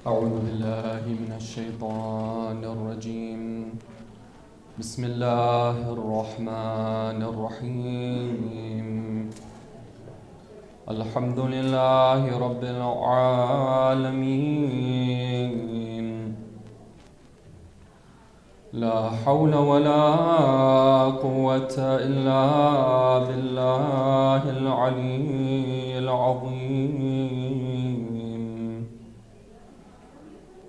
أعوذ بالله من الشيطان الرجيم. بسم الله الرحمن الرحيم. الحمد لله رب العالمين. لا حول ولا قوة إلا بالله العلي العظيم.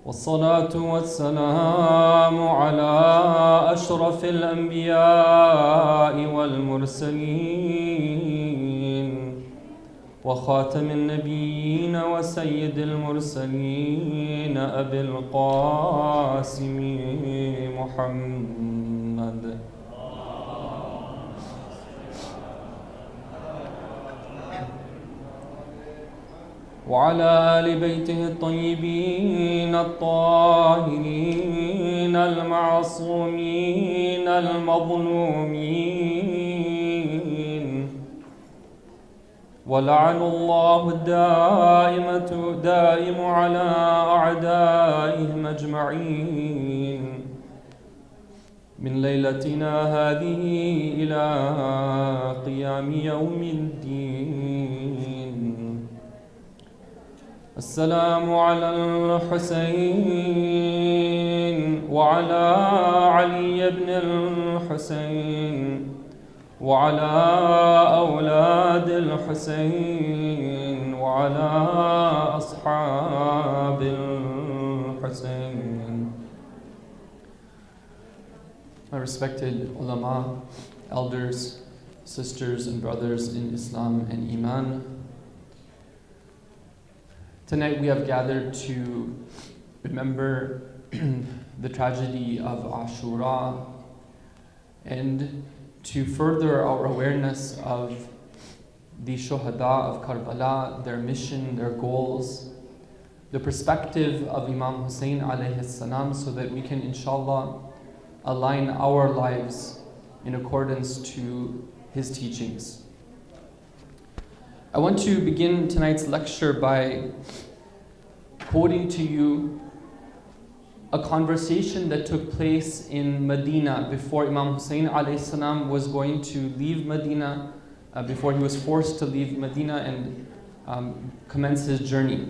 والصلاة والسلام على أشرف الأنبياء والمرسلين وخاتم النبيين وسيد المرسلين أبي القاسم محمد وعلى آل بيته الطيبين الطاهرين المعصومين المظلومين. ولعن الله الدائم على أعدائهم أجمعين من ليلتنا هذه إلى قيام يوم الدين. السلام على الحسين وعلى علي بن الحسين وعلى أولاد الحسين وعلى أصحاب الحسين. My respected ulama, elders, sisters and brothers in Islam and Iman, tonight we have gathered to remember the tragedy of Ashura and to further our awareness of the Shuhada of Karbala, their mission, their goals, the perspective of Imam Hussein alayhi salam, so that we can inshallah align our lives in accordance to his teachings. I want to begin tonight's lecture by quoting to you a conversation that took place in Medina before Imam Hussein alayhi salam was going to leave Medina, before he was forced to leave Medina and commence his journey.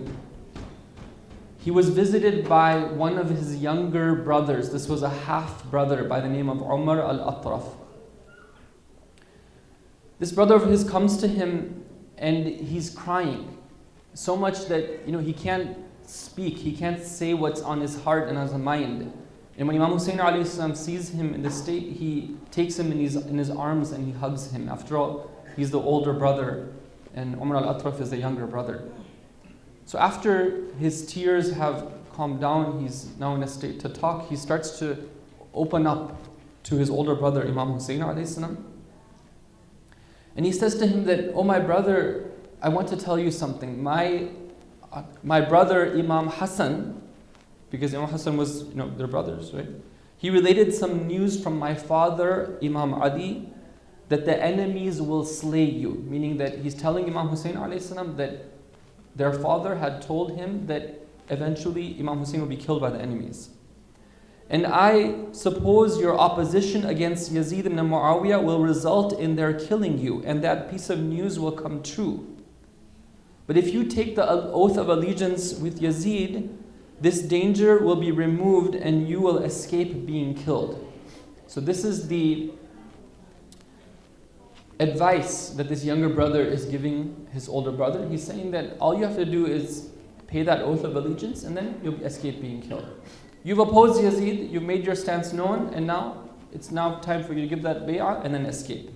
He was visited by one of his younger brothers. This was a half-brother by the name of Umar al-Atraf. This brother of his comes to him and he's crying so much that he can't speak, he can't say what's on his heart and on his mind. And when Imam Hussein alayhi salam sees him in this state, he takes him in his arms and he hugs him. After all, he's the older brother and Umar al-Atraf is the younger brother. So after his tears have calmed down, he's now in a state to talk. He starts to open up to his older brother Imam Hussein alayhi salam. And he says to him that, "Oh my brother, I want to tell you something. My brother Imam Hassan," because Imam Hassan was, their brothers, right? He related some news from my father Imam Ali that the enemies will slay you. Meaning that he's telling Imam Hussein alayhi salam that their father had told him that eventually Imam Hussein will be killed by the enemies. And I suppose your opposition against Yazid ibn Muawiyah will result in their killing you, and that piece of news will come true. But if you take the oath of allegiance with Yazid, this danger will be removed and you will escape being killed. So this is the advice that this younger brother is giving his older brother. He's saying that all you have to do is pay that oath of allegiance and then you'll escape being killed. You've opposed Yazid, you've made your stance known, and now it's time for you to give that bay'ah and then escape.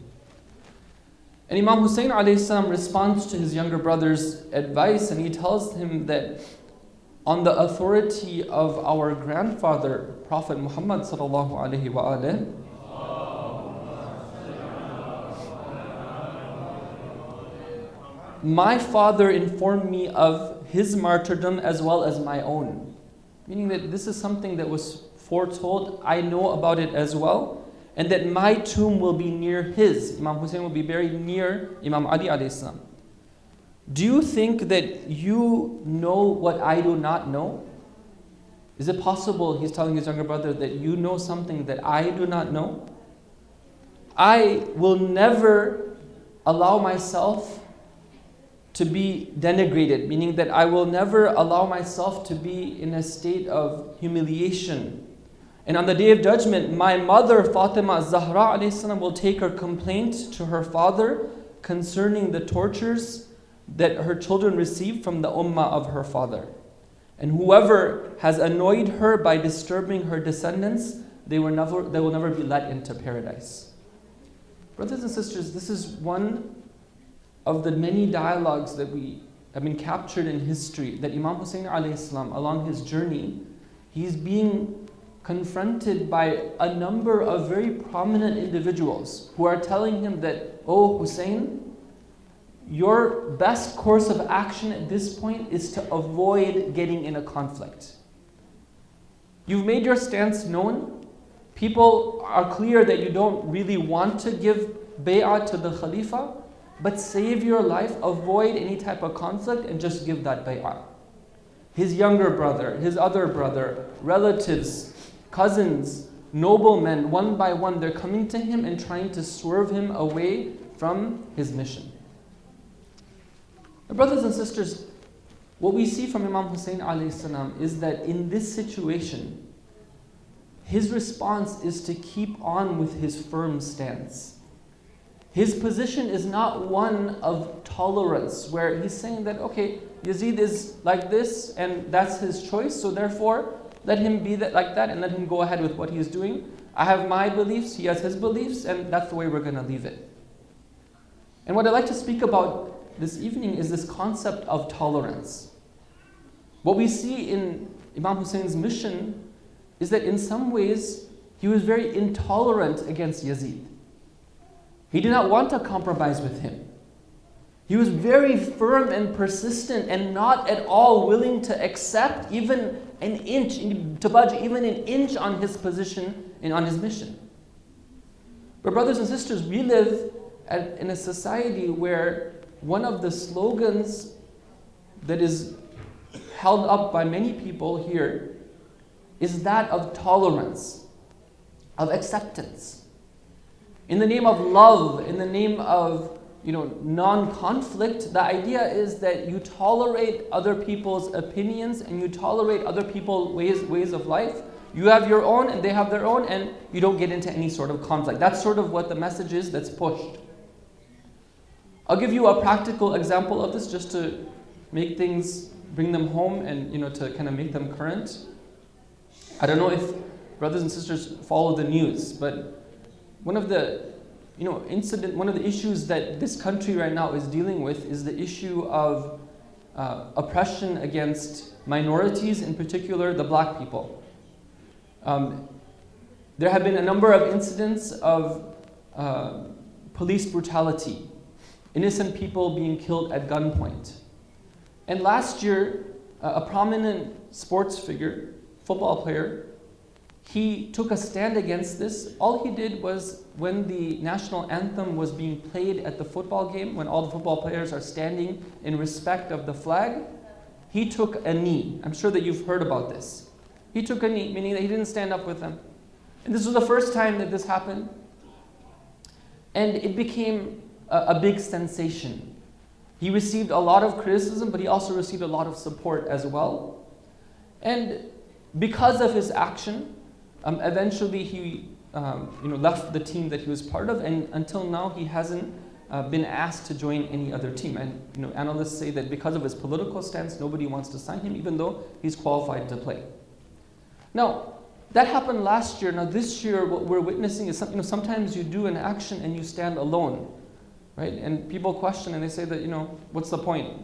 And Imam Hussein alayhi salam responds to his younger brother's advice and he tells him that on the authority of our grandfather, Prophet Muhammad sallallahu alaihi wasallam, my father informed me of his martyrdom as well as my own. Meaning that this is something that was foretold, I know about it as well, and that my tomb will be near his. Imam Hussein will be buried near Imam Ali alayhi salam. Do you think that you know what I do not know? Is it possible, he's telling his younger brother, that you know something that I do not know? I will never allow myself to be denigrated, meaning that I will never allow myself to be in a state of humiliation. And on the Day of Judgment, my mother, Fatima Zahra alayhi salam, will take her complaint to her father concerning the tortures that her children received from the ummah of her father. And whoever has annoyed her by disturbing her descendants, they will never be let into paradise. Brothers and sisters, this is one of the many dialogues that we have been captured in history, that Imam Hussein alayhi salam, along his journey, he's being confronted by a number of very prominent individuals who are telling him that, oh Hussein, your best course of action at this point is to avoid getting in a conflict. You've made your stance known. People are clear that you don't really want to give bay'ah to the Khalifa, but save your life, avoid any type of conflict, and just give that bay'ah. His younger brother, his other brother, relatives, cousins, noblemen, one by one, they're coming to him and trying to swerve him away from his mission. Brothers and sisters, what we see from Imam Hussein alayhi salam is that in this situation, his response is to keep on with his firm stance. His position is not one of tolerance, where he's saying that, okay, Yazid is like this and that's his choice, so therefore let him be like that and let him go ahead with what he's doing. I have my beliefs, he has his beliefs, and that's the way we're going to leave it. And what I'd like to speak about this evening is this concept of tolerance. What we see in Imam Hussein's mission is that in some ways he was very intolerant against Yazid. He did not want to compromise with him. He was very firm and persistent and not at all willing to accept even an inch, to budge even an inch on his position and on his mission. But brothers and sisters, we live in a society where one of the slogans that is held up by many people here is that of tolerance, of acceptance. In the name of love, in the name of non-conflict, the idea is that you tolerate other people's opinions and you tolerate other people's ways of life. You have your own and they have their own, and you don't get into any sort of conflict. That's sort of what the message is that's pushed. I'll give you a practical example of this just to make things, bring them home and to kind of make them current. I don't know if brothers and sisters follow the news, but one of the issues that this country right now is dealing with is the issue of oppression against minorities, in particular the black people. There have been a number of incidents of police brutality, innocent people being killed at gunpoint. And last year, a prominent sports figure, football player, he took a stand against this. All he did was, when the national anthem was being played at the football game, when all the football players are standing in respect of the flag, he took a knee. I'm sure that you've heard about this. He took a knee, meaning that he didn't stand up with them. And this was the first time that this happened. And it became a big sensation. He received a lot of criticism, but he also received a lot of support as well. And because of his action, eventually he left the team that he was part of, and until now he hasn't been asked to join any other team. And analysts say that because of his political stance, nobody wants to sign him, even though he's qualified to play. Now, that happened last year. Now this year, what we're witnessing is sometimes you do an action and you stand alone, right? And people question and they say that, what's the point?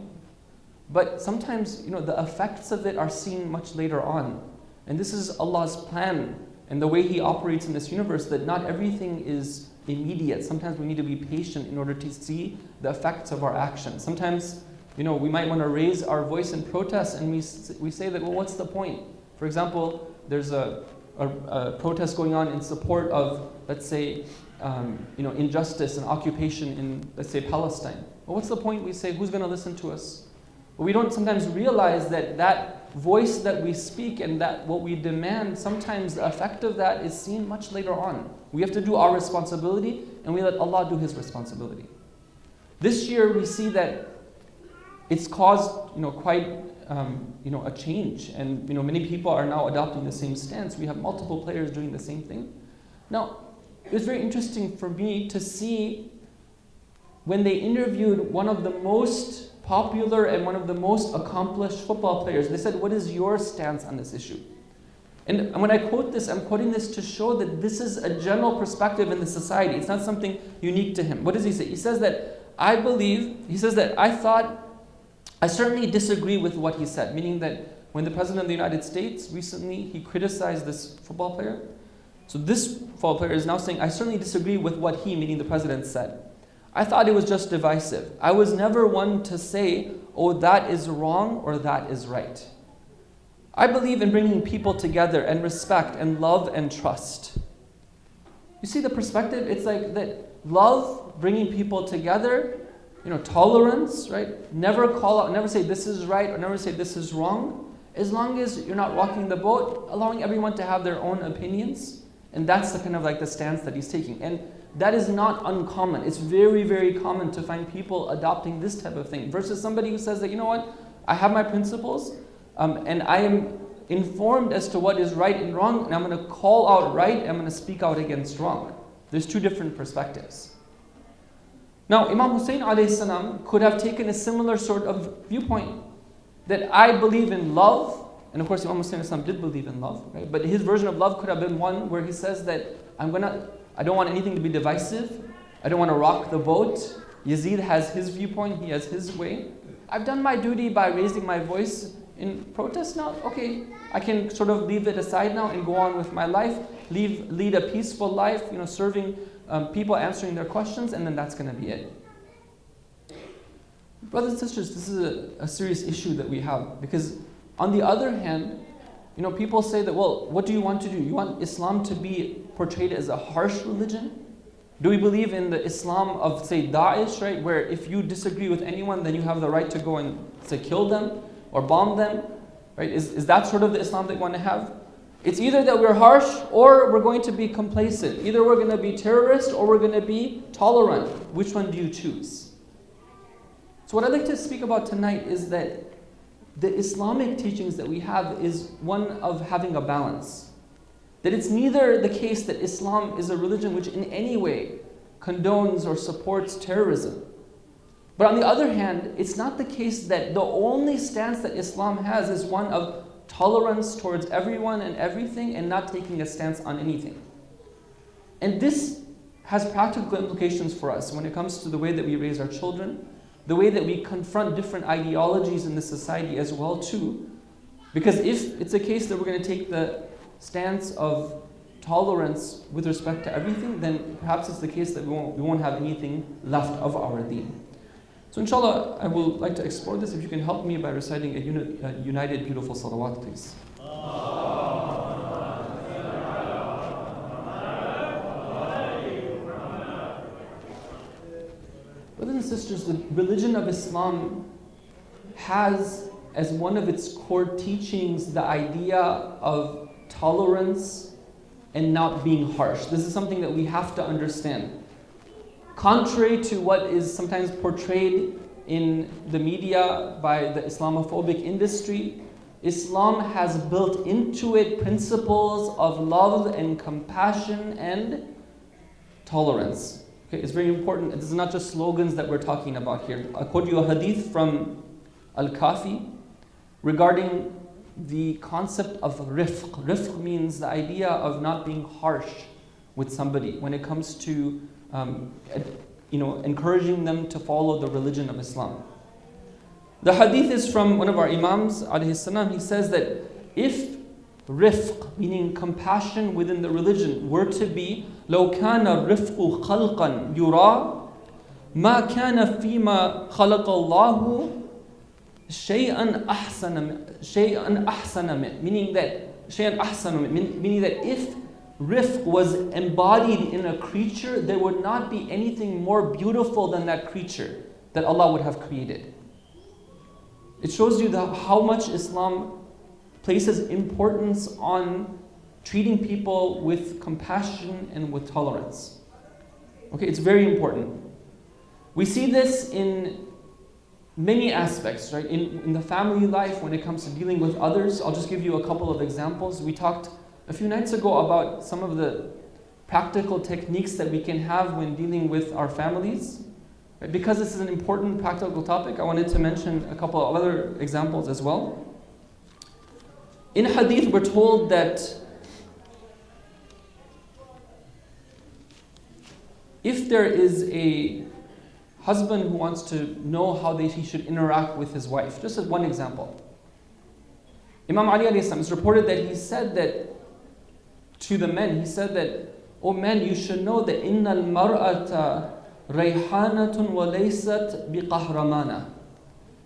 But sometimes, the effects of it are seen much later on. And this is Allah's plan and the way He operates in this universe, that not everything is immediate. Sometimes we need to be patient in order to see the effects of our actions. Sometimes, we might want to raise our voice in protest, and we say that, well, what's the point? For example, there's a protest going on in support of, let's say, injustice and occupation in, let's say, Palestine. Well, what's the point? We say, who's going to listen to us? But we don't sometimes realize that that voice that we speak and that what we demand, sometimes the effect of that is seen much later on. We have to do our responsibility and we let Allah do His responsibility. This year we see that it's caused quite a change, and many people are now adopting the same stance. We have multiple players doing the same thing. Now, it was very interesting for me to see when they interviewed one of the most popular and one of the most accomplished football players. They said, "What is your stance on this issue?" And when I quote this, I'm quoting this to show that this is a general perspective in the society. It's not something unique to him. What does he say? He says that I certainly disagree with what he said, meaning that when the President of the United States recently, he criticized this football player. So this football player is now saying, I certainly disagree with what he, meaning the President, said. I thought it was just divisive. I was never one to say, oh, that is wrong or that is right. I believe in bringing people together and respect and love and trust. You see the perspective? It's like that love, bringing people together, tolerance, right? Never call out, never say this is right or never say this is wrong. As long as you're not rocking the boat, allowing everyone to have their own opinions. And that's the kind of like the stance that he's taking. And that is not uncommon. It's very, very common to find people adopting this type of thing versus somebody who says that, you know what, I have my principles and I am informed as to what is right and wrong, and I'm going to call out right and I'm going to speak out against wrong. There's two different perspectives. Now, Imam Hussein alayhi salam could have taken a similar sort of viewpoint that I believe in love, and of course Imam Hussein alayhi salam did believe in love, right? But his version of love could have been one where he says that I don't want anything to be divisive, I don't want to rock the boat. Yazid has his viewpoint, he has his way. I've done my duty by raising my voice in protest now. Okay, I can sort of leave it aside now and go on with my life, lead a peaceful life, serving people, answering their questions, and then that's going to be it. Brothers and sisters, this is a serious issue that we have, because on the other hand, people say that, well, what do you want to do? You want Islam to be portrayed as a harsh religion? Do we believe in the Islam of, say, Daesh, right? Where if you disagree with anyone, then you have the right to go and, say, kill them or bomb them, right? Is that sort of the Islam that we want to have? It's either that we're harsh or we're going to be complacent. Either we're going to be terrorist or we're going to be tolerant. Which one do you choose? So what I'd like to speak about tonight is that the Islamic teachings that we have is one of having a balance. That it's neither the case that Islam is a religion which in any way condones or supports terrorism. But on the other hand, it's not the case that the only stance that Islam has is one of tolerance towards everyone and everything and not taking a stance on anything. And this has practical implications for us when it comes to the way that we raise our children, the way that we confront different ideologies in the society as well too. Because if it's a case that we're going to take the stance of tolerance with respect to everything, then perhaps it's the case that we won't have anything left of our deen. So inshallah, I would like to explore this. If you can help me by reciting a united beautiful salawat, please. Brothers and sisters, the religion of Islam has as one of its core teachings the idea of tolerance and not being harsh. This is something that we have to understand. Contrary to what is sometimes portrayed in the media by the Islamophobic industry, Islam has built into it principles of love and compassion and tolerance. Okay, it's very important. This is not just slogans that we're talking about here. I'll quote you a hadith from Al-Kafi regarding the concept of rifq. Rifq means the idea of not being harsh with somebody when it comes to encouraging them to follow the religion of Islam. The hadith is from one of our Imams, alayhi salam. He says that if rifq, meaning compassion within the religion, were to be لو كان الرفق خلقا يرى ما كان فيما خلق الله شيئا أحسن meaning that if rifq was embodied in a creature, there would not be anything more beautiful than that creature that Allah would have created. It shows you how much Islam places importance on treating people with compassion and with tolerance. Okay, it's very important. We see this in many aspects, right? In the family life, when it comes to dealing with others. I'll just give you a couple of examples. We talked a few nights ago about some of the practical techniques that we can have when dealing with our families. Right? Because this is an important practical topic, I wanted to mention a couple of other examples as well. In hadith, we're told that if there is a husband who wants to know how he should interact with his wife, just as one example. Imam Ali alayhi salam, it's reported that he said that to the men, he said that, "Oh men, you should know that inna al-mar'ata rayhanatun wa laysat biqahramana."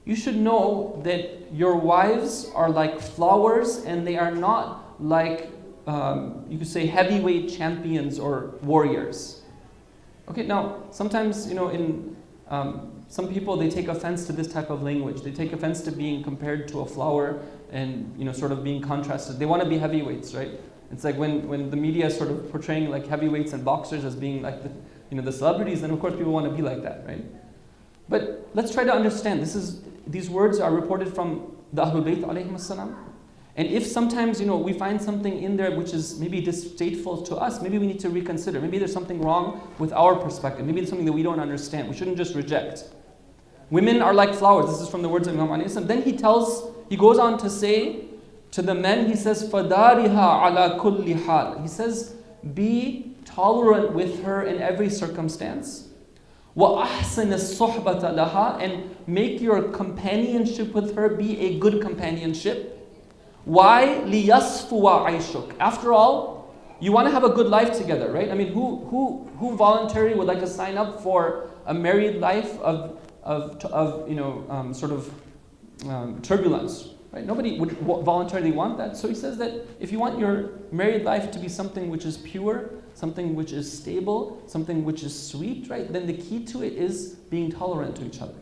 You should know that your wives are like flowers and they are not like, you could say, heavyweight champions or warriors. Okay, now, sometimes, some people, they take offense to this type of language. They take offense to being compared to a flower and, sort of being contrasted. They want to be heavyweights, right? It's like when the media is sort of portraying like heavyweights and boxers as being like the celebrities, then of course people want to be like that, right? But let's try to understand. These words are reported from the Ahlul Bayt alayhim as-salam. And if sometimes, we find something in there which is maybe distasteful to us, maybe we need to reconsider. Maybe there's something wrong with our perspective. Maybe it's something that we don't understand. We shouldn't just reject. Women are like flowers. This is from the words of Imam Ali. Then he goes on to say to the men, he says, فَدَارِهَا عَلَى كُلِّ حَالٍ. He says, be tolerant with her in every circumstance. وَأَحْسِنِ الصُّحْبَةَ لَهَا. And make your companionship with her be a good companionship. Why? لِيَصْفُوَ عَيْشُكَ. After all, you want to have a good life together, right? I mean, who voluntarily would like to sign up for a married life of turbulence, right? Nobody would voluntarily want that. So he says that if you want your married life to be something which is pure, something which is stable, something which is sweet, right? Then the key to it is being tolerant to each other.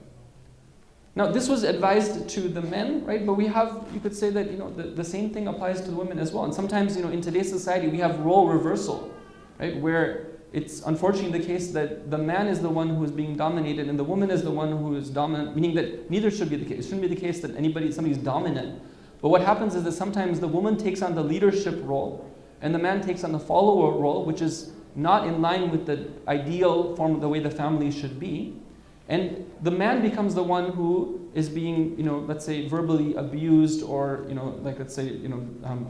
Now, this was advised to the men, right? But you could say that, the same thing applies to the women as well. And sometimes, in today's society, we have role reversal, right? Where it's unfortunately the case that the man is the one who is being dominated and the woman is the one who is dominant, meaning that neither should be the case. It shouldn't be the case that somebody's dominant. But what happens is that sometimes the woman takes on the leadership role and the man takes on the follower role, which is not in line with the ideal form of the way the family should be. And the man becomes the one who is being, let's say, verbally abused or,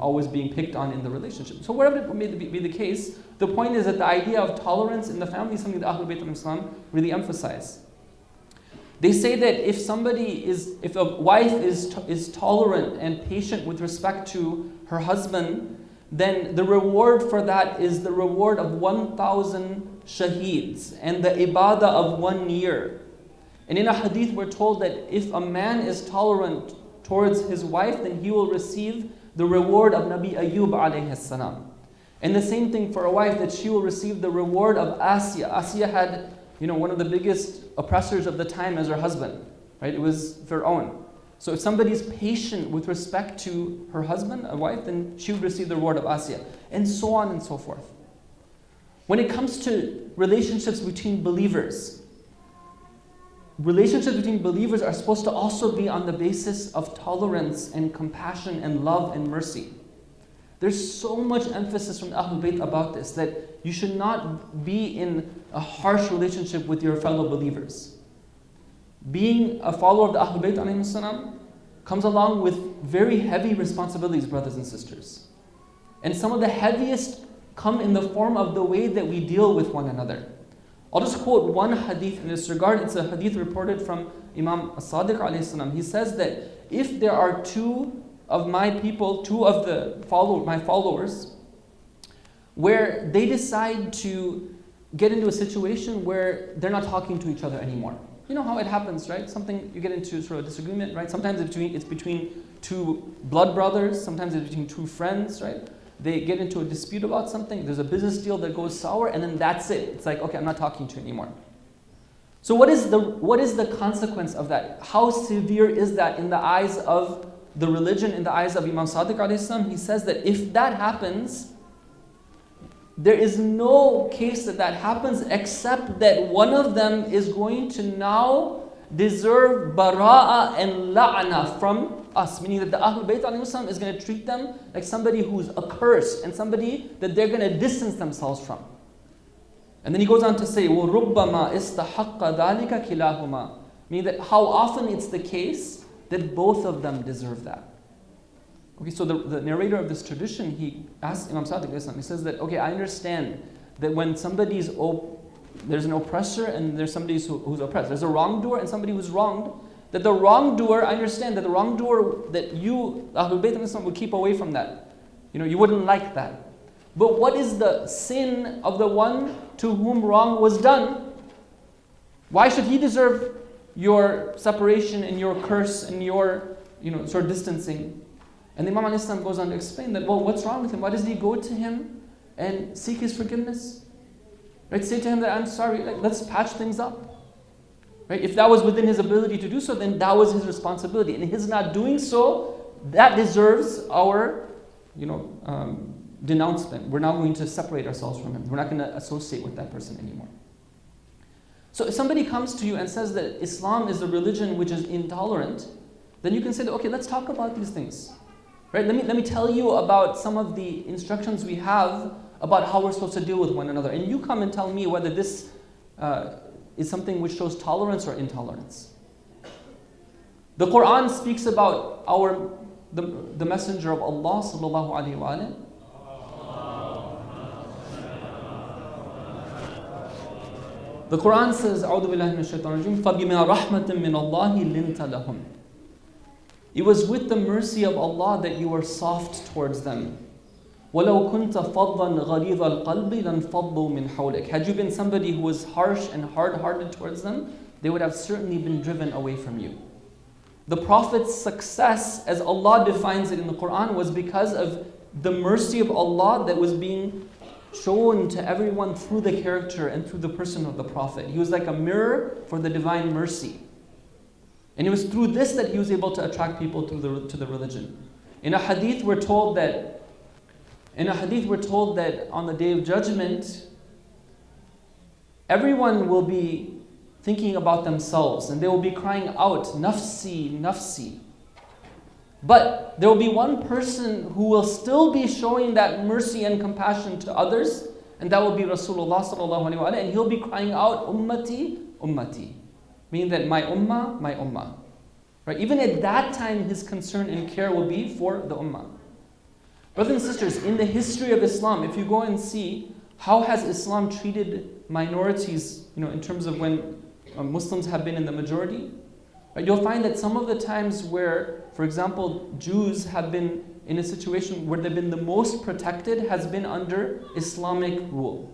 always being picked on in the relationship. So whatever it may be the case, the point is that the idea of tolerance in the family is something that Ahlul Bayt al-Islam really emphasize. They say that if a wife is tolerant and patient with respect to her husband, then the reward for that is the reward of 1,000 shaheeds and the ibadah of 1 year. And in a hadith we're told that if a man is tolerant towards his wife, then he will receive the reward of Nabi Ayyub alayhi salam. And the same thing for a wife, that she will receive the reward of Asya. Asya had, one of the biggest oppressors of the time as her husband, right? It was Fir'aun. So if somebody is patient with respect to her husband, a wife, then she would receive the reward of Asya. And so on and so forth. When it comes to relationships between believers are supposed to also be on the basis of tolerance and compassion and love and mercy. There's so much emphasis from the Ahlul Bayt about this, that you should not be in a harsh relationship with your fellow believers. Being a follower of the Ahlul Bayt alayhim salam comes along with very heavy responsibilities, brothers and sisters. And some of the heaviest come in the form of the way that we deal with one another. I'll just quote one hadith in this regard. It's a hadith reported from Imam as-Sadiq alayhi salam. He says that if there are two of my people, my followers, where they decide to get into a situation where they're not talking to each other anymore. You know how it happens, right? You get into sort of a disagreement, right? Sometimes it's between two blood brothers, sometimes it's between two friends, right? They get into a dispute about something, there's a business deal that goes sour, and then that's it. It's like, okay, I'm not talking to you anymore. So what is the consequence of that? How severe is that in the eyes of the religion, in the eyes of Imam Sadiq alayhi salam? He says that if that happens, there is no case that happens except that one of them is going to now deserve bara'a and la'na from us. Meaning that the Ahlul Bayt alayhi salam is going to treat them like somebody who's accursed and somebody that they're going to distance themselves from. And then he goes on to say, وَرُبَّمَا إِسْتَحَقَّ ذَلِكَ كِلَاهُمَا. Meaning that how often it's the case that both of them deserve that. Okay, so the narrator of this tradition, he asks Imam Sadiq, he says that, okay, I understand that when somebody's, there's an oppressor and there's somebody who's oppressed. There's a wrongdoer and somebody who's wronged. That the wrongdoer, I understand that the wrongdoer, that you, Ahlul Bayt would keep away from that. You wouldn't like that. But what is the sin of the one to whom wrong was done? Why should he deserve your separation and your curse and your sort of distancing? And the Imam al-Islam goes on to explain that, well, what's wrong with him? Why doesn't he go to him and seek his forgiveness? Right? Say to him that I'm sorry, let's patch things up. Right? If that was within his ability to do so, then that was his responsibility. And his not doing so, that deserves our denouncement. We're now going to separate ourselves from him. We're not going to associate with that person anymore. So if somebody comes to you and says that Islam is a religion which is intolerant, then you can say, okay, let's talk about these things. Right? Let me tell you about some of the instructions we have about how we're supposed to deal with one another. And you come and tell me whether this is something which shows tolerance or intolerance. The Quran speaks about the Messenger of Allah sallallahu alaihi wasallam. The Quran says, أعوذ بالله من الشيطان الرجيم فَبِمَا رَحْمَةٍ مِّنَ اللَّهِ لِنْتَ لَهُمْ. It was with the mercy of Allah that you were soft towards them. وَلَوْ كُنْتَ فَضًّا غَلِيظَ الْقَلْبِ لَانْفَضُّوا مِنْ حَوْلِكَ. Had you been somebody who was harsh and hard-hearted towards them, they would have certainly been driven away from you. The Prophet's success, as Allah defines it in the Quran, was because of the mercy of Allah that was being shown to everyone through the character and through the person of the Prophet. He was like a mirror for the divine mercy. And it was through this that he was able to attract people to the religion. In a hadith we're told that on the Day of Judgment, everyone will be thinking about themselves and they will be crying out, Nafsi, Nafsi. But there will be one person who will still be showing that mercy and compassion to others, and that will be Rasulullah sallallahu alaihi wasallam, and he'll be crying out, Ummati, Ummati. Meaning that my ummah, my ummah. Right? Even at that time, his concern and care will be for the ummah. Brothers and sisters, in the history of Islam, if you go and see how has Islam treated minorities, in terms of when Muslims have been in the majority, right, you'll find that some of the times where, for example, Jews have been in a situation where they've been the most protected has been under Islamic rule.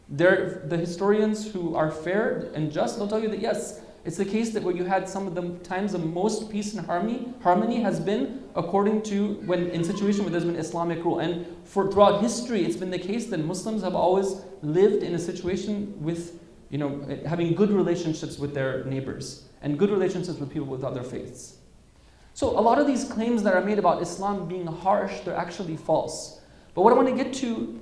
The historians who are fair and just, they'll tell you that yes, it's the case that where you had some of the times of most peace and harmony has been according to when in situation where there's been Islamic rule. And throughout history, it's been the case that Muslims have always lived in a situation with, having good relationships with their neighbors and good relationships with people with other faiths. So a lot of these claims that are made about Islam being harsh, they're actually false. But what I want to get to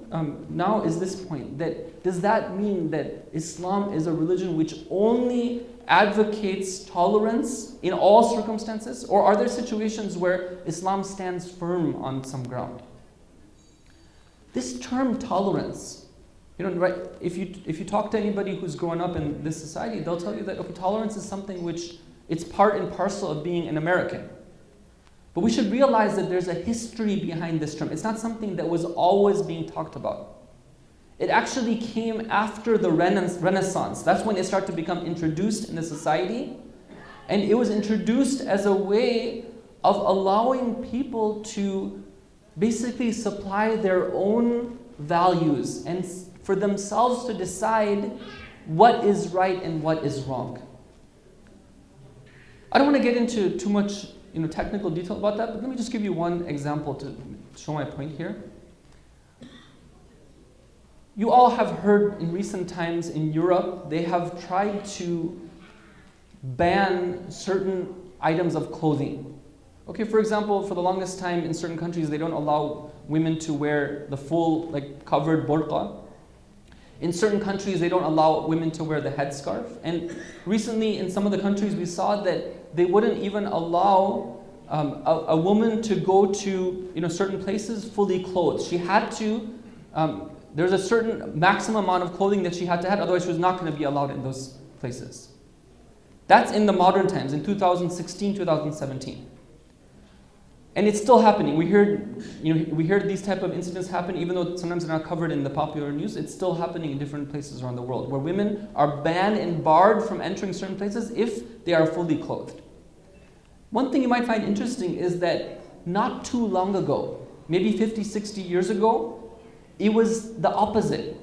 now is this point, that does that mean that Islam is a religion which only advocates tolerance in all circumstances? Or are there situations where Islam stands firm on some ground? This term tolerance, right? If you talk to anybody who's grown up in this society, they'll tell you that okay, tolerance is something which it's part and parcel of being an American. But we should realize that there's a history behind this term. It's not something that was always being talked about. It actually came after the Renaissance. That's when it started to become introduced in the society. And it was introduced as a way of allowing people to basically supply their own values and for themselves to decide what is right and what is wrong. I don't want to get into too much technical detail about that, but let me just give you one example to show my point here. You all have heard in recent times in Europe, they have tried to ban certain items of clothing. Okay, for example, for the longest time in certain countries, they don't allow women to wear the full, covered burqa. In certain countries, they don't allow women to wear the headscarf. And recently, in some of the countries, we saw that they wouldn't even allow a woman to go to certain places fully clothed. She had to, there's a certain maximum amount of clothing that she had to have, otherwise she was not going to be allowed in those places. That's in the modern times, in 2016, 2017. And it's still happening. We heard these type of incidents happen, even though sometimes they're not covered in the popular news. It's still happening in different places around the world, where women are banned and barred from entering certain places if they are fully clothed. One thing you might find interesting is that not too long ago, maybe 50, 60 years ago, it was the opposite.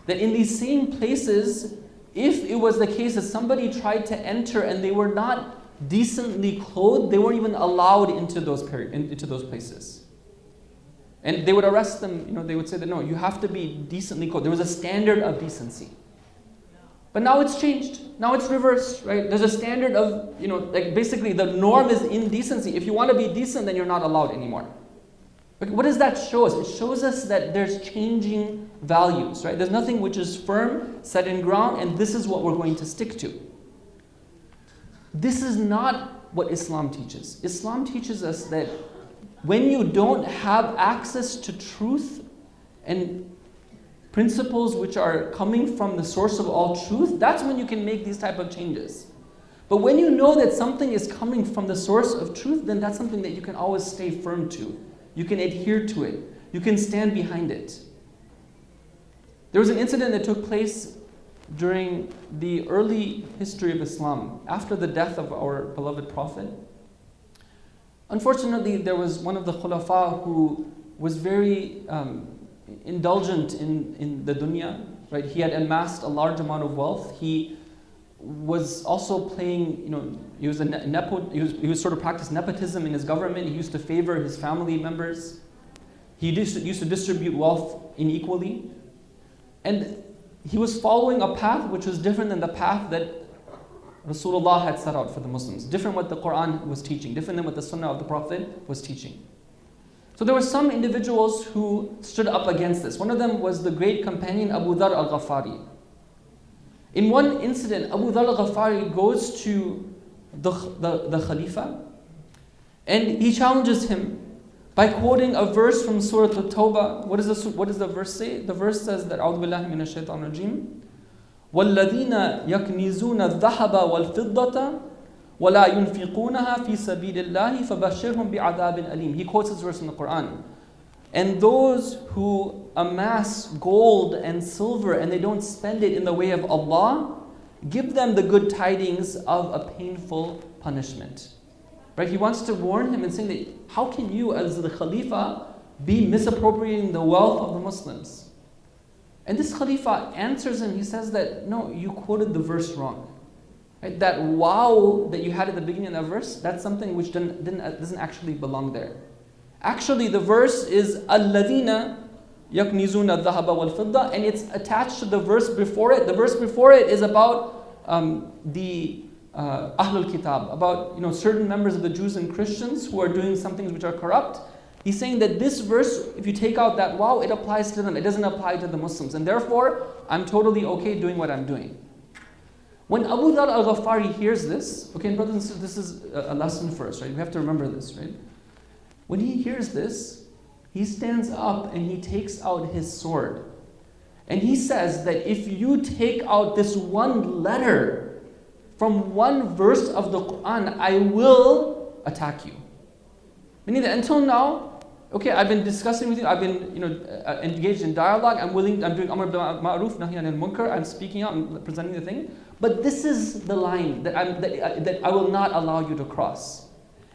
That in these same places, if it was the case that somebody tried to enter and they were not decently clothed, they weren't even allowed into those places. And they would arrest them, they would say that no, you have to be decently clothed. There was a standard of decency. But now it's changed. Now it's reversed, right? There's a standard of, basically the norm is indecency. If you want to be decent, then you're not allowed anymore. But what does that show us? It shows us that there's changing values, right? There's nothing which is firm, set in ground, and this is what we're going to stick to. This is not what Islam teaches. Islam teaches us that when you don't have access to truth and principles which are coming from the source of all truth, that's when you can make these type of changes. But when you know that something is coming from the source of truth, then that's something that you can always stay firm to. You can adhere to it. You can stand behind it. There was an incident that took place during the early history of Islam, after the death of our beloved Prophet. Unfortunately, there was one of the Khulafa who was very indulgent in the dunya, right? He had amassed a large amount of wealth. He was also playing, he was sort of practiced nepotism in his government. He used to favor his family members. He used to distribute wealth unequally. And he was following a path which was different than the path that Rasulullah had set out for the Muslims. Different what the Quran was teaching, different than what the Sunnah of the Prophet was teaching. So there were some individuals who stood up against this. One of them was the great companion Abu Dhar al-Ghafari. In one incident, Abu Dhar al-Ghafari goes to the Khalifa and he challenges him by quoting a verse from Surah At-Tawbah. What does the verse say? The verse says that أعوذ بالله من الشيطان الرجيم وَالَّذِينَ يَكْنِزُونَ الذَّهَبَ وَالْفِضَّةَ وَلَا يُنْفِقُونَها فِي سَبِيلِ اللَّهِ فَبَشِّرْهُم بِعَذَابٍ أَلِيمٍ. He quotes this verse in the Quran. And those who amass gold and silver and they don't spend it in the way of Allah, give them the good tidings of a painful punishment. Right? He wants to warn him and saying that how can you as the Khalifa be misappropriating the wealth of the Muslims? And this Khalifa answers him. He says that, no, you quoted the verse wrong. Right? That wow that you had at the beginning of that verse, that's something which doesn't actually belong there. Actually, the verse is الَّذِينَ يَكْنِزُونَ الذَّهَبَ وَالْفِضَّةَ, and it's attached to the verse before it. The verse before it is about the Ahlul Kitab, about certain members of the Jews and Christians who are doing some things which are corrupt. He's saying that this verse, if you take out that wow, it applies to them. It doesn't apply to the Muslims. And therefore, I'm totally okay doing what I'm doing. When Abu Dhar al-Ghafari hears this, okay, brothers and sisters, this is a lesson for us, right? We have to remember this, right? When he hears this, he stands up and he takes out his sword. And he says that if you take out this one letter from one verse of the Quran, I will attack you. Meaning that until now, okay, I've been discussing with you, I've been engaged in dialogue, I'm doing Amr bil Ma'ruf, Nahi anil Munkar, I'm speaking out, I'm presenting the thing. But this is the line that I will not allow you to cross.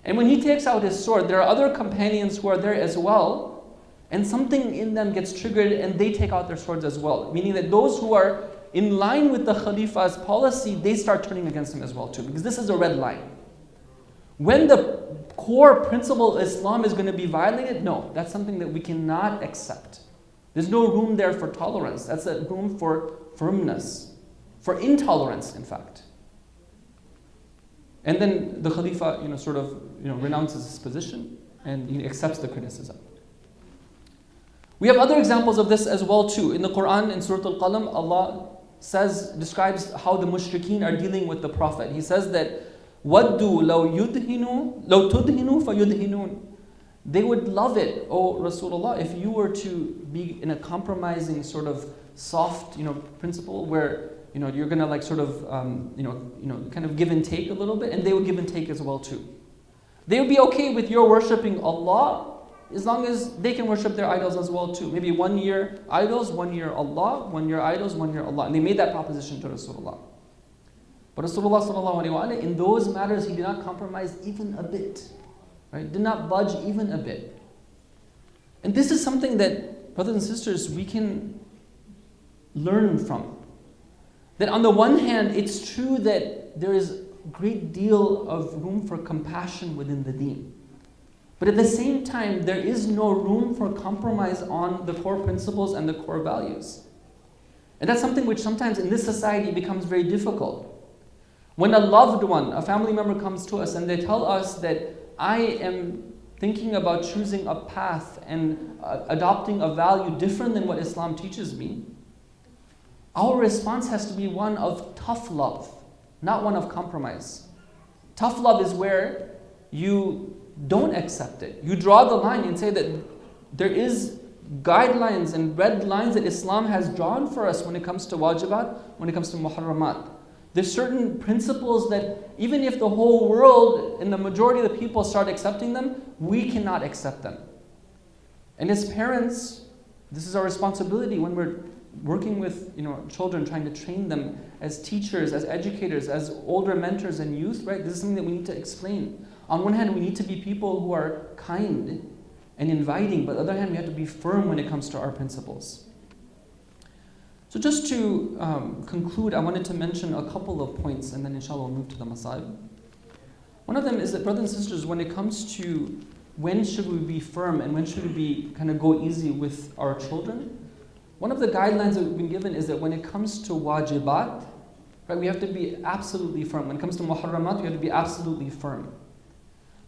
And when he takes out his sword, there are other companions who are there as well, and something in them gets triggered and they take out their swords as well. Meaning that those who are in line with the Khalifa's policy, they start turning against him as well too, because this is a red line. When the core principle of Islam is going to be violated, no, that's something that we cannot accept. There's no room there for tolerance. That's a room for firmness, for intolerance, in fact. And then the Khalifa, renounces his position and he accepts the criticism. We have other examples of this as well too. In the Quran, in Surah Al-Qalam, Allah describes how the mushrikeen are dealing with the Prophet. He says that, وَدُّوا لَوْ تُدْهِنُوا فَيُدْهِنُونَ. They would love it, O Rasulullah, if you were to be in a compromising sort of soft, principle where, you're gonna kind of give and take a little bit, and they would give and take as well too. They would be okay with your worshipping Allah as long as they can worship their idols as well too. Maybe 1 year idols, 1 year Allah, 1 year idols, 1 year Allah. And they made that proposition to Rasulullah. But Rasulullah sallallahu alaihi wasallam, in those matters, he did not compromise even a bit. Right? Did not budge even a bit. And this is something that, brothers and sisters, we can learn from. That on the one hand, it's true that there is a great deal of room for compassion within the deen. But at the same time, there is no room for compromise on the core principles and the core values. And that's something which sometimes in this society becomes very difficult. When a loved one, a family member comes to us and they tell us that I am thinking about choosing a path and adopting a value different than what Islam teaches me, our response has to be one of tough love, not one of compromise. Tough love is where you don't accept it. You draw the line and say that there is guidelines and red lines that Islam has drawn for us when it comes to wajibat, when it comes to muharramat. There's certain principles that even if the whole world and the majority of the people start accepting them, we cannot accept them. And as parents, this is our responsibility when we're working with children, trying to train them as teachers, as educators, as older mentors and youth, right? This is something that we need to explain. On one hand, we need to be people who are kind and inviting, but on the other hand, we have to be firm when it comes to our principles. So just to conclude, I wanted to mention a couple of points, and then inshallah we'll move to the masaib. One of them is that, brothers and sisters, when it comes to when should we be firm and when should we kind of go easy with our children, one of the guidelines that we've been given is that when it comes to wajibat, right, we have to be absolutely firm. When it comes to muharramat, we have to be absolutely firm.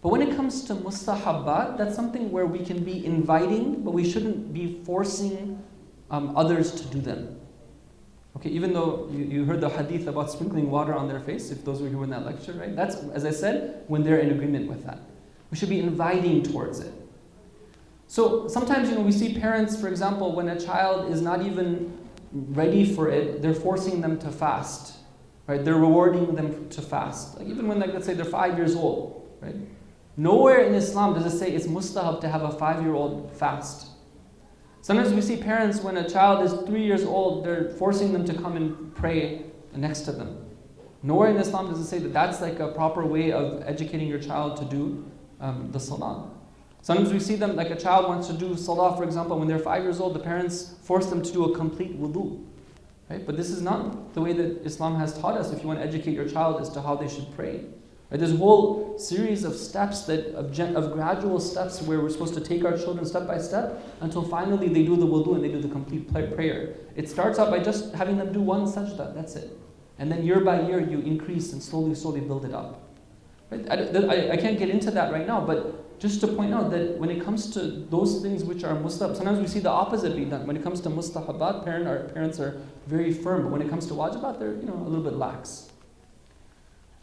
But when it comes to mustahabbat, that's something where we can be inviting, but we shouldn't be forcing others to do them. Okay, even though you heard the hadith about sprinkling water on their face, if those were here in that lecture, right? That's, as I said, when they're in agreement with that. We should be inviting towards it. So sometimes, we see parents, for example, when a child is not even ready for it, they're forcing them to fast, right? They're rewarding them to fast. Like even when, let's say, they're 5 years old, right? Nowhere in Islam does it say it's mustahab to have a 5-year-old fast. Sometimes we see parents, when a child is 3 years old, they're forcing them to come and pray next to them. Nowhere in Islam does it say that that's like a proper way of educating your child to do the salah. Sometimes we see them, like a child wants to do salah, for example, when they're 5 years old, the parents force them to do a complete wudu. Right? But this is not the way that Islam has taught us if you want to educate your child as to how they should pray. Right? There's a whole series of steps, of gradual steps where we're supposed to take our children step by step until finally they do the wudu and they do the complete prayer. It starts out by just having them do one sajda, that's it. And then year by year you increase and slowly build it up. Right? I can't get into that right now, but just to point out that when it comes to those things which are mustahab, sometimes we see the opposite be done. When it comes to mustahabat, our parents are very firm, but when it comes to wajibat, they're a little bit lax.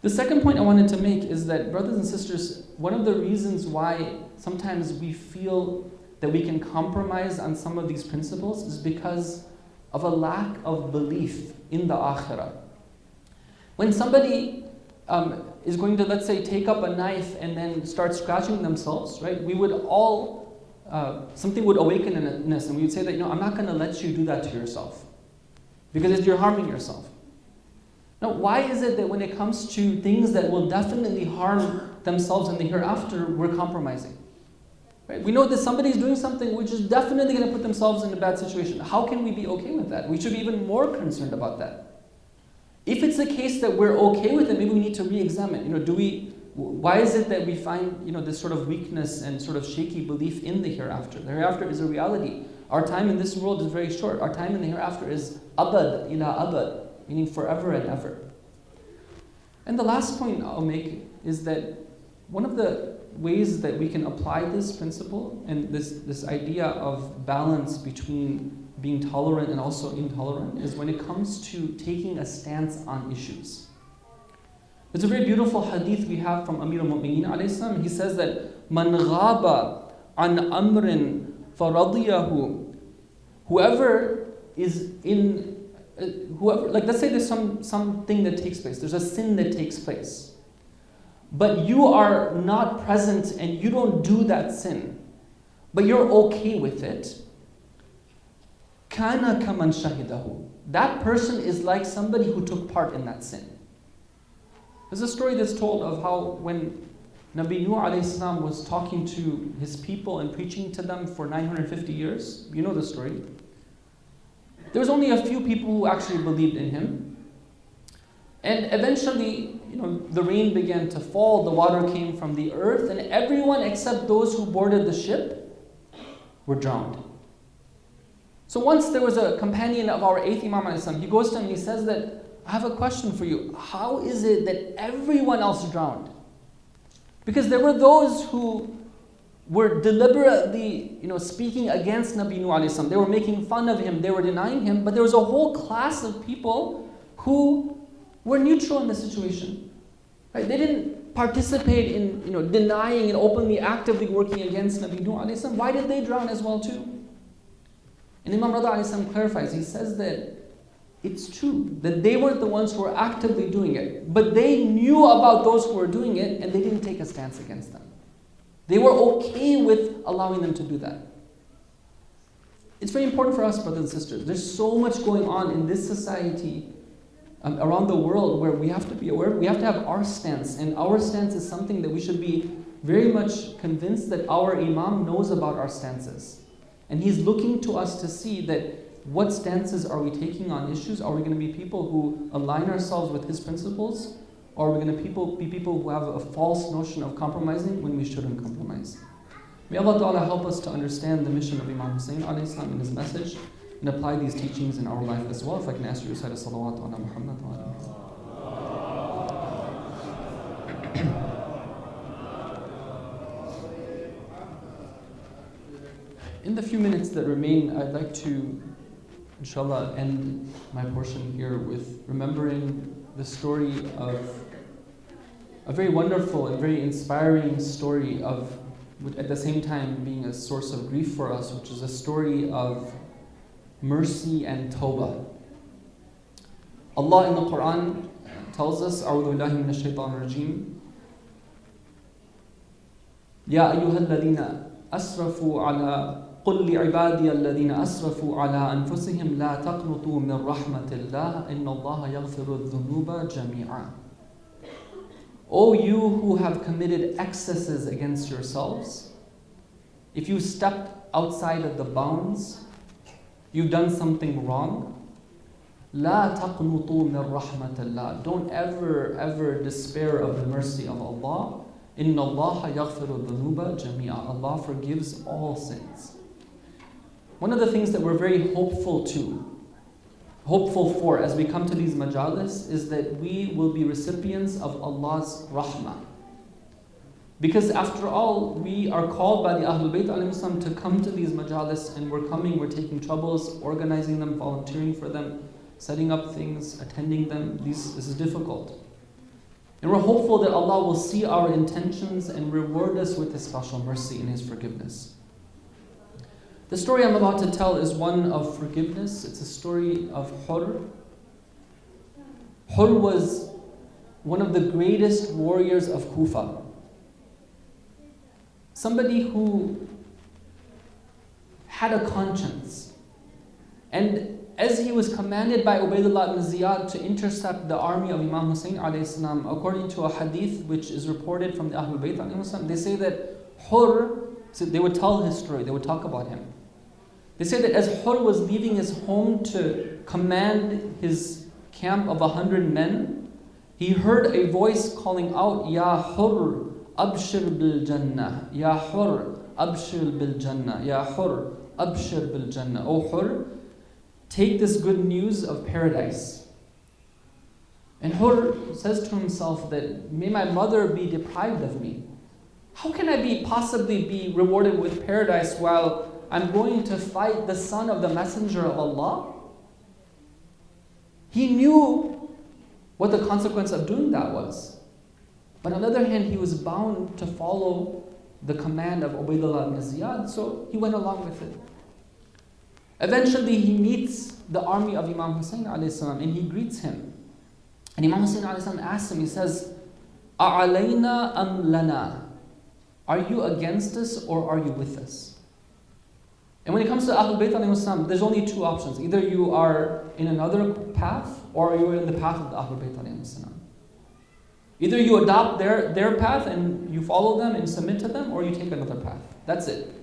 The second point I wanted to make is that, brothers and sisters, one of the reasons why sometimes we feel that we can compromise on some of these principles is because of a lack of belief in the akhirah. When somebody is going to, let's say, take up a knife and then start scratching themselves, right? We would all, something would awaken in us and we would say that, I'm not going to let you do that to yourself because you're harming yourself. Now, why is it that when it comes to things that will definitely harm themselves in the hereafter, we're compromising? Right? We know that somebody is doing something which is definitely going to put themselves in a bad situation. How can we be okay with that? We should be even more concerned about that. If it's the case that we're okay with it, maybe we need to re-examine. Why is it that we find this sort of weakness and sort of shaky belief in the hereafter? The hereafter is a reality. Our time in this world is very short. Our time in the hereafter is abad ila abad, meaning forever and ever. And the last point I'll make is that one of the ways that we can apply this principle and this idea of balance between being tolerant and also intolerant is when it comes to taking a stance on issues. There's a very beautiful hadith we have from Amir al-Mu'mineen alayhi salam. He says that Man ghaba an amrin faradiyahu. Whoever is in like let's say there's something that takes place, there's a sin that takes place, but you are not present and you don't do that sin, but you're okay with it. Kana kaman shahidahu. That person is like somebody who took part in that sin. There's a story that's told of how when Nabi Nuh alayhi salam was talking to his people and preaching to them for 950 years. You know the story. There was only a few people who actually believed in him. And eventually, the rain began to fall, the water came from the earth, and everyone except those who boarded the ship were drowned. So once there was a companion of our 8th Imam alayhi salam, he goes to him and he says that, I have a question for you. How is it that everyone else drowned? Because there were those who were deliberately, speaking against Nabi Nuh alayhi salam. They were making fun of him, they were denying him, but there was a whole class of people who were neutral in the situation. Right? They didn't participate in, denying and openly, actively working against Nabi Nuh alayhi salam. Why did they drown as well too? And Imam Rada alayhi salam clarifies, he says that it's true that they weren't the ones who were actively doing it, but they knew about those who were doing it and they didn't take a stance against them. They were okay with allowing them to do that. It's very important for us, brothers and sisters. There's so much going on in this society, around the world, where we have to be aware. We have to have our stance, and our stance is something that we should be very much convinced that our Imam knows about our stances. And he's looking to us to see that what stances are we taking on issues? Are we going to be people who align ourselves with his principles? Or are we going to be people who have a false notion of compromising when we shouldn't compromise? May Allah Ta'ala help us to understand the mission of Imam Hussein alayhi salam and his message and apply these teachings in our life as well. If I can ask you to recite a salawat ala Muhammad wa ala In the few minutes that remain, I'd like to, inshallah, end my portion here with remembering the story of a very wonderful and very inspiring story of, at the same time being a source of grief for us, which is a story of mercy and tawbah. Allah in the Quran tells us, أعوذ بالله من الشيطان الرجيم يا أيها الذين أسرفوا على قل لعبادي الذين أسرفوا على أنفسهم لا تقنطوا من رحمة الله إن الله يغفر الذنوب جميعا. O you who have committed excesses against yourselves, if you stepped outside of the bounds, you've done something wrong, لا تقنطوا من رحمة الله. Don't ever despair of the mercy of Allah. إن الله يغفر الذنوب جميعا. Allah forgives all sins. One of the things that we're very hopeful for as we come to these majalis is that we will be recipients of Allah's rahmah. Because after all, we are called by the Ahlul Bayt alayhim salam to come to these majalis, and we're taking troubles, organizing them, volunteering for them, setting up things, attending them. This is difficult. And we're hopeful that Allah will see our intentions and reward us with His special mercy and His forgiveness. The story I'm about to tell is one of forgiveness. It's a story of Hur. Hur was one of the greatest warriors of Kufa. Somebody who had a conscience. And as he was commanded by Ubaydullah ibn Ziyad to intercept the army of Imam Hussein alayhi salam, according to a hadith which is reported from the Ahlul Bayt alayhi salam, they say that Hur, so they would tell his story, they would talk about him. They say that as Hur was leaving his home to command his camp of 100 men, he heard a voice calling out, Ya Hur, abshir bil jannah. Ya Hur, abshir bil jannah. Ya Hur, abshir bil jannah. O Hur, take this good news of paradise. And Hur says to himself that, may my mother be deprived of me. How can I possibly be rewarded with paradise while I'm going to fight the son of the messenger of Allah? He knew what the consequence of doing that was. But on the other hand, he was bound to follow the command of Ubaydullah ibn Ziyad, so he went along with it. Eventually, he meets the army of Imam Hussein ﷺ, and he greets him. And Imam Hussein ﷺ asks him, he says, "A'alayna am lana?" Are you against us or are you with us? And when it comes to Ahlul Bayt ﷺ, there's only two options. Either you are in another path or you are in the path of the Ahlul Bayt ﷺ. Either you adopt their path and you follow them and submit to them, or you take another path. That's it.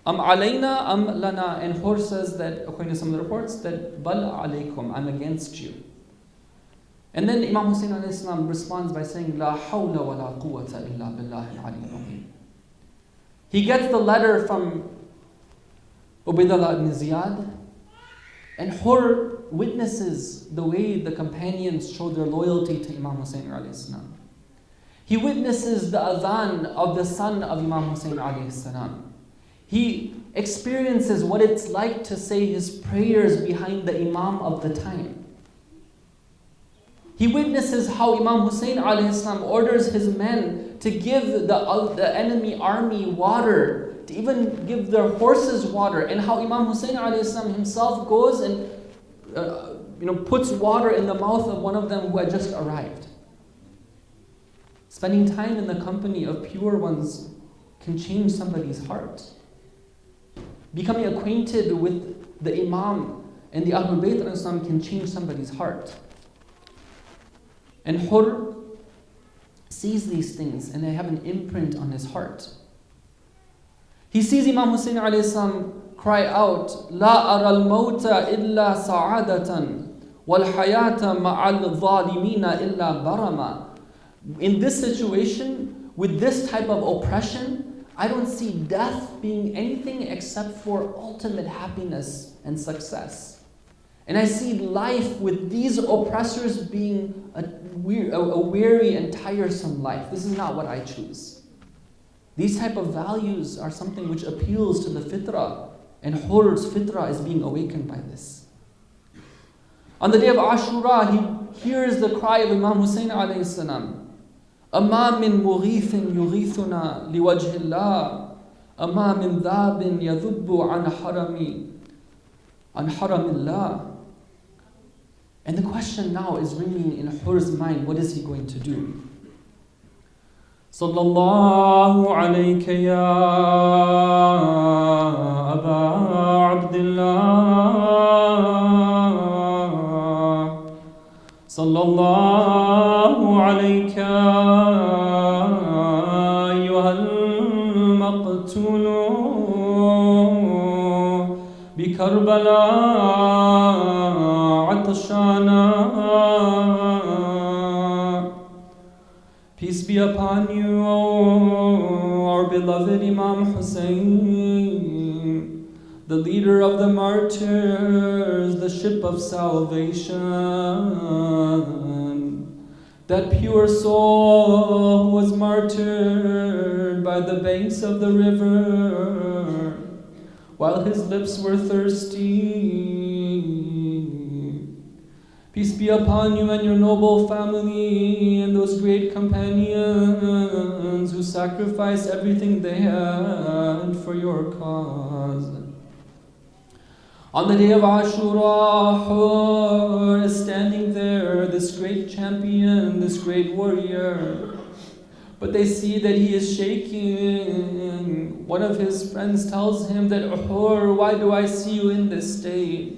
Am alayna am lana? And Hur says that, according to some of the reports, that bal alaykum, I'm against you. And then Imam Hussein ﷺ responds by saying, La hawla wa la quwwata illa billahi al-aliyyil azim. He gets the letter from Ubaydullah ibn Ziyad, and Hur witnesses the way the companions showed their loyalty to Imam Hussein ﷺ. He witnesses the adhan of the son of Imam Hussein ﷺ. He experiences what it's like to say his prayers behind the Imam of the time. He witnesses how Imam Hussein ﷺ orders his men to give the enemy army water, to even give their horses water, and how Imam Hussein ﷺ himself goes and puts water in the mouth of one of them who had just arrived. Spending time in the company of pure ones can change somebody's heart. Becoming acquainted with the Imam and the Ahlul Bayt ﷺ can change somebody's heart. And Hur sees these things and they have an imprint on his heart. He sees Imam Hussein ﷺ cry out, La ara al-mawta illa sa'adatan, wal hayata ma'al zalimina illa barama. In this situation, with this type of oppression, I don't see death being anything except for ultimate happiness and success. And I see life with these oppressors being a weary and tiresome life. This is not what I choose. These type of values are something which appeals to the fitrah, and Hur's fitrah is being awakened by this. On the day of Ashura, he hears the cry of Imam Hussein alayhi salam. Ama min mughithin yughithuna liwajhillah, ama min dhabin yadhubbu an haramillah. And the question now is ringing in Hur's mind, what is he going to do? Sallallahu alayka ya Aba Abdullah. Sallallahu alayka ayyuhal maqtulu bi Karbala. Peace be upon you, O our beloved Imam Hussein, the leader of the martyrs, the ship of salvation, that pure soul who was martyred by the banks of the river while his lips were thirsty. Peace be upon you and your noble family and those great companions who sacrificed everything they had for your cause. On the day of Ashura, Hur is standing there, this great champion, this great warrior. But they see that he is shaking. One of his friends tells him that, Hur, why do I see you in this state?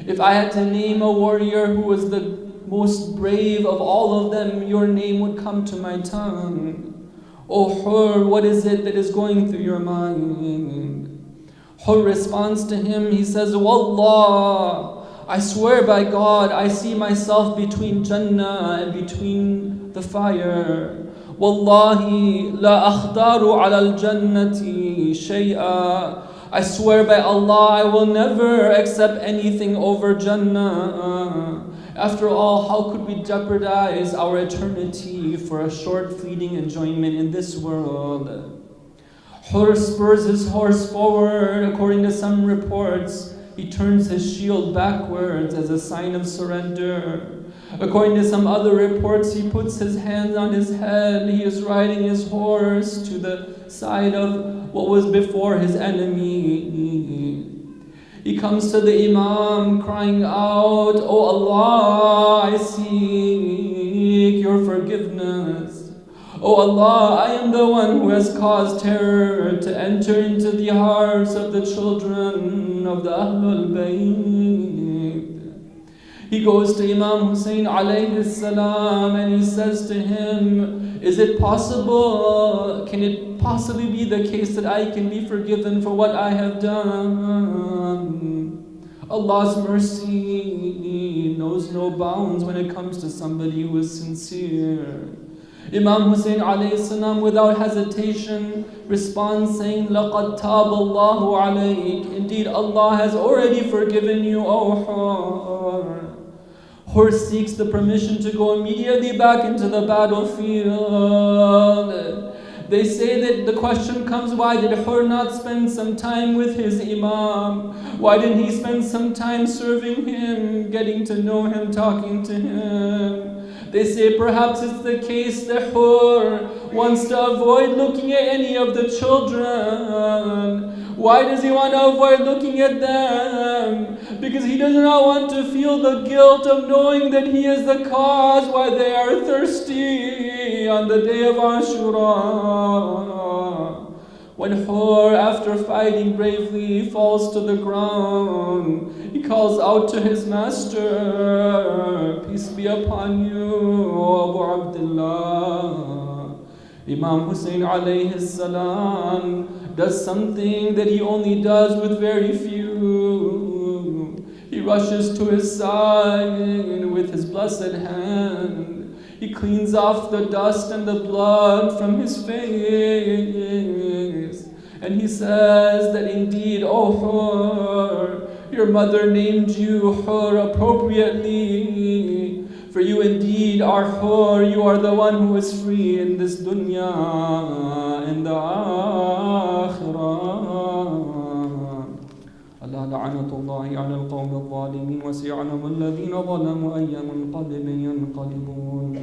If I had to name a warrior who was the most brave of all of them, your name would come to my tongue. O Hur, what is it that is going through your mind? Hur responds to him, he says, Wallah, I swear by God, I see myself between Jannah and between the fire. Wallahi, la akhdaru ala al-jannati shay'a. I swear by Allah, I will never accept anything over Jannah. After all, how could we jeopardize our eternity for a short fleeting enjoyment in this world? Hur spurs his horse forward. According to some reports, he turns his shield backwards as a sign of surrender. According to some other reports, he puts his hands on his head. He is riding his horse to the side of what was before his enemy. He comes to the Imam crying out, "Oh Allah, I seek your forgiveness. Oh Allah, I am the one who has caused terror to enter into the hearts of the children of the Ahlul Bayt." He goes to Imam Hussein alayhi salam and he says to him, "Is it possible, can it possibly be the case that I can be forgiven for what I have done?" Allah's mercy knows no bounds when it comes to somebody who is sincere. Imam Hussein alayhi salam without hesitation responds saying, "Laqad taba Allahu alayk." Indeed, Allah has already forgiven you, O Hur. Hur seeks the permission to go immediately back into the battlefield. They say that the question comes, why did Hur not spend some time with his Imam? Why didn't he spend some time serving him, getting to know him, talking to him? They say perhaps it's the case that Hur wants to avoid looking at any of the children. Why does he want to avoid looking at them? Because he does not want to feel the guilt of knowing that he is the cause why they are thirsty on the day of Ashura. When Hur, after fighting bravely, falls to the ground, he calls out to his master, "Peace be upon you, O Abu Abdullah." Imam Hussein alayhi salam does something that he only does with very few. He rushes to his side with his blessed hand. He cleans off the dust and the blood from his face. And he says that indeed, O Hur, your mother named you Hur appropriately. For you indeed are Hur, you are the one who is free in this dunya and the akhirah. Allah la'anatullahi ala al-qawmi al-zalimin wa si'alamu alladhina zalamu ayyamun qalbin yanqalibun.